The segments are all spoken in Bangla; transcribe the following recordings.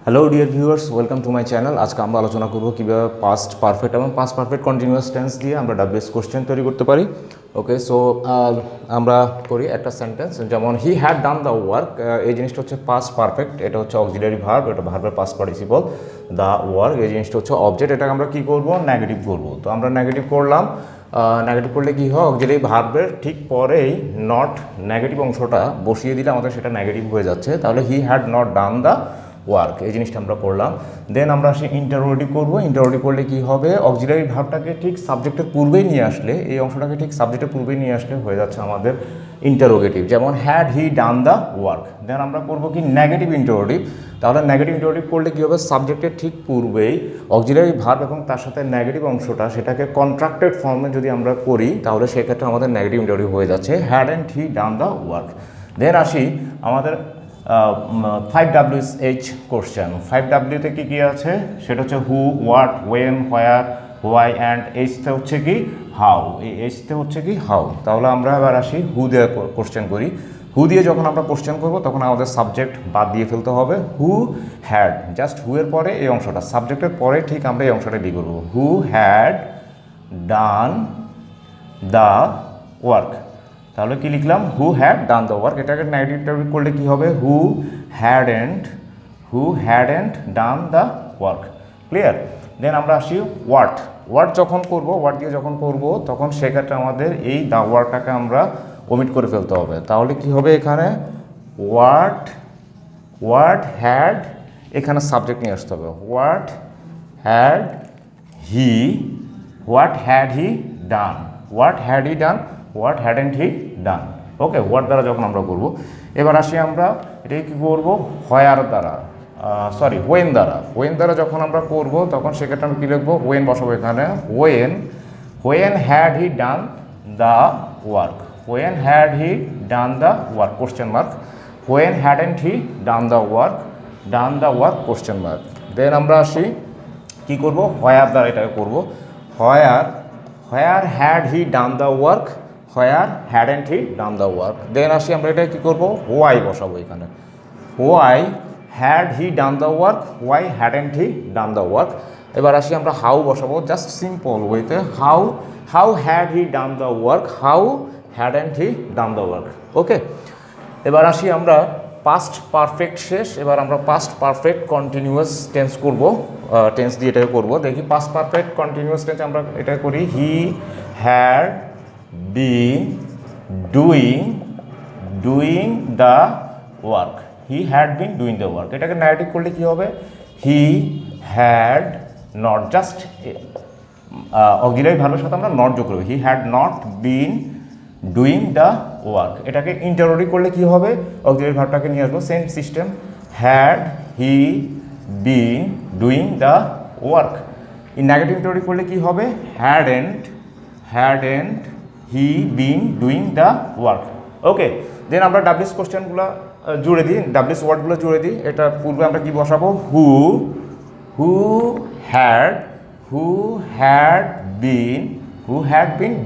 Hello dear viewers, welcome to my channel. আজকে আমরা আলোচনা করব কীভাবে পাস্ট পারফেক্ট এবং পাস্ট পারফেক্ট কন্টিনিউয়াস টেন্স দিয়ে আমরা ডাব্লিউএস কোশ্চেন তৈরি করতে পারি। ওকে, সো আমরা করি একটা সেন্টেন্স, যেমন he had done the work. এই জিনিসটা হচ্ছে পাস্ট পারফেক্ট, এটা হচ্ছে অক্সিলারি ভার্ব, এটা ভার্বের পাস্ট পার্টিসিপল। দ্য ওয়ার্ক এই জিনিসটা হচ্ছে অবজেক্ট, এটাকে আমরা কী করব, নেগেটিভ করব। তো আমরা নেগেটিভ করলাম, নেগেটিভ করলে কী হয়, অক্সিলারি ভার্বের ঠিক পরেই নট নেগেটিভ অংশটা বসিয়ে দিলে আমাদের সেটা নেগেটিভ হয়ে যাচ্ছে। তাহলে he had not done the work, এই জিনিসটা আমরা করলাম। দেন আমরা আসি ইন্টারোগেটিভ করবো। ইন্টারোগেটিভ করলে কী হবে, অক্সিলারি ভার্বটাকে ঠিক সাবজেক্টের পূর্বেই নিয়ে আসলে, এই অংশটাকে ঠিক সাবজেক্টের পূর্বেই নিয়ে আসলে হয়ে যাচ্ছে আমাদের ইন্টারোগেটিভ। যেমন had he done the work. Then আমরা করবো কি নেগেটিভ ইন্টারোগেটিভ। তাহলে নেগেটিভ ইন্টারোগেটিভ করলে কী হবে, সাবজেক্টের ঠিক পূর্বেই অক্সিলারি ভার্ব এবং তার সাথে নেগেটিভ অংশটা সেটাকে কন্ট্রাক্টেড ফর্মে যদি আমরা করি, তাহলে সেক্ষেত্রে আমাদের নেগেটিভ ইন্টারোগেটিভ হয়ে যাচ্ছে had and he done the work. Then আসি আমাদের 5WH কোশ্চেন। 5W-তে কী কী আছে, সেটা হচ্ছে who, what, when, where, why, and এইচতে হচ্ছে কি হাউ। এই এইচতে হচ্ছে কি হাউ। তাহলে আমরা এবার আসি হু দিয়ে কোশ্চেন করি। হু দিয়ে যখন আমরা কোশ্চেন করব তখন আমাদের সাবজেক্ট বাদ দিয়ে ফেলতে হবে। হু হ্যাড, জাস্ট হু এর পরে এই অংশটা, সাবজেক্টের পরে ঠিক আমরা এই অংশটা দিয়ে করবো। Who had done the work. তাহলে কি লিখলাম, who had done the work. এটাকে নেগেটিভ করলে কি হবে, who hadn't done the work. Clear? Then আমরা আসি ওয়াট। ওয়াট যখন করব, ওয়াট দিয়ে যখন করব তখন সেক্ষেত্রে আমাদের এই দ্য ওয়ার্কটাকে আমরা ওমিট করে ফেলতে হবে। তাহলে কি হবে, এখানে ওয়াট হ্যাড, এখানে সাবজেক্ট নিয়ে আসতে হবে। What had he done, what had he done, what hadn't he done. Okay, what দ্বারা যখন আমরা করব। এবার আসি আমরা এটাকে কী করবো, হোয়ার দ্বারা, ওয়েন দ্বারা যখন আমরা করব তখন সেক্ষেত্রে আমরা কী লিখবো, ওয়েন বসাবো এখানে। When had he done the work, when had he done the work question mark, when hadn't he done the work question mark. Then আমরা আসি কী করবো, হোয়ার দ্বারা এটাকে করবো। Where had he done the work, where hadn't he done the work. Then আসি আমরা এটা কী করবো, হোয়াই বসাবো এখানে। Why had he done the work, why hadn't he done the work. এবার আসি আমরা হাউ বসাবো, জাস্ট সিম্পল ওয়েতে। How had he done the work, how hadn't he done the work. Okay, এবার আসি আমরা পাস্ট পারফেক্ট শেষ। এবার আমরা পাস্ট পারফেক্ট কন্টিনিউয়াস টেন্স করবো, টেন্স দিয়ে এটাকে করবো। দেখি পাস্ট পারফেক্ট কন্টিনিউয়াস টেন্স আমরা এটা করি। He had been doing the work, he had been doing the work। এটাকে নেগেটিভ করলে কি হবে, he had not, just auxiliary ভার্বের সাথে আমরা নট যোগ করব, he had not been doing the work। এটাকে ইন্টারোগেটিভ করলে কি হবে, অক্সিলারি ভার্বটাকে নিয়ে আসবো, same system, had he been doing the work। এই নেগেটিভ ইন্টারোগেটিভ করলে কি হবে, hadn't he been doing the work. Okay, then আমরা ডাব্লিউএস কোশ্চেনগুলো জুড়ে দিই, ডাব্লিউএস ওয়ার্ডগুলো জুড়ে দিই। এটা পূর্বে আমরা কি বসাবো, who had been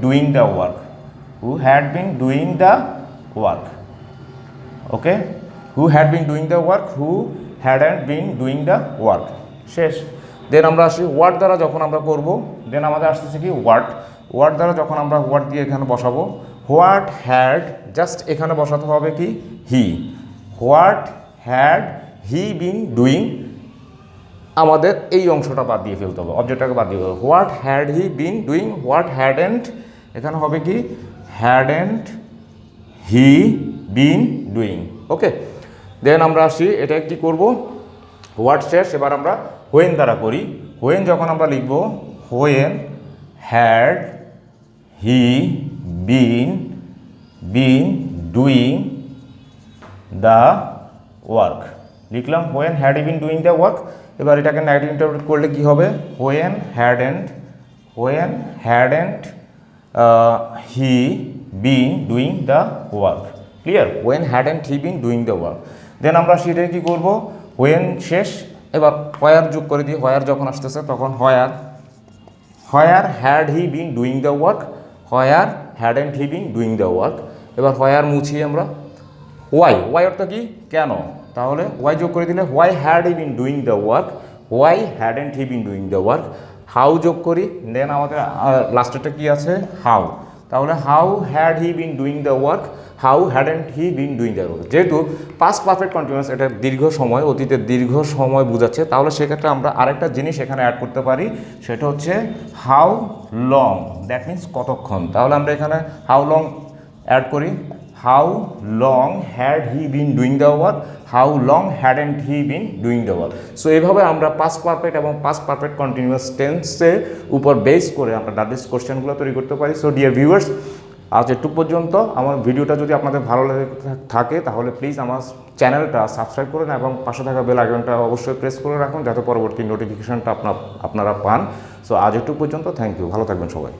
doing the work, okay, who had been doing the work, who hadn't bin doing the work. শেষ। দেন আমরা আসি ওয়ার্ড দ্বারা যখন আমরা করব, দেন আমাদের আসতেছে কি ওয়ার্ড দ্বারা যখন আমরা ওয়ার্ড দিয়ে এখানে বসাবো, হোয়াট হ্যাড, জাস্ট এখানে বসাতে হবে কি he, what had he been doing, আমাদের এই অংশটা বাদ দিয়ে ফেলতে হবে, অবজেক্টটাকে বাদ দিয়ে ফেলতে হবে। What had he been doing, what hadn't, এখানে হবে কি hadn't he been doing. Okay, then আমরা আসি এটা কি করব, হোয়াট শেষ। এবার আমরা হোয়েন দ্বারা করি। হোয়েন যখন আমরা লিখব, when had he been doing the work, লিখলাম when had he been doing the work. এবার এটাকে নেগেটিভ ইন্টারপ্রেট করলে কি হবে, when hadn't he been doing the work. Clear? When hadn't he been doing the work. Then আমরা সেটাকে কী করবো, হোয়েন শেষ। এবার হোয়ার যোগ করে দিই, হোয়ার যখন আসতেছে তখন where had he been doing the work, where hadn't he been doing the work. এবার হোয়ার মুছি আমরা। ওয়াই অর্থ কি, কেন, তাহলে ওয়াই যোগ করে দিলে why had he been doing the work, why hadn't he been doing the work. How যোগ করি, দেন আমাদের লাস্টেরটা কি আছে, হাউ। তাহলে how had he been doing the work, how hadn't he been doing the work. যেহেতু পাস্ট পারফেক্ট কন্টিনিউয়াস এটা দীর্ঘ সময়, অতীতের দীর্ঘ সময় বোঝাচ্ছে, তাহলে সেক্ষেত্রে আমরা আরেকটা জিনিস এখানে অ্যাড করতে পারি, সেটা হচ্ছে হাউ লং, দ্যাট মিন্স কতক্ষণ। তাহলে আমরা এখানে হাউ লং অ্যাড করি, how long had he been doing the work, how long hadn't he been doing the work. So এইভাবে আমরা পাস্ট পারফেক্ট এবং পাস্ট পারফেক্ট কন্টিনিউয়াস টেন্সের উপর বেস করে আমরা ডাব্লিউএস কোশ্চেনগুলো তৈরি করতে পারি। সো ডিয়ার ভিউয়ার্স, আজ একটু পর্যন্ত। আমার ভিডিওটা যদি আপনাদের ভালো লেগে থাকে তাহলে প্লিজ আমার চ্যানেলটা সাবস্ক্রাইব করুন এবং পাশে থাকা বেল আইকনটা অবশ্যই প্রেস করে রাখুন যাতে পরবর্তী নোটিফিকেশনটা আপনারা পান। সো আজ একটু পর্যন্ত, থ্যাংক ইউ, ভালো থাকবেন সবাই।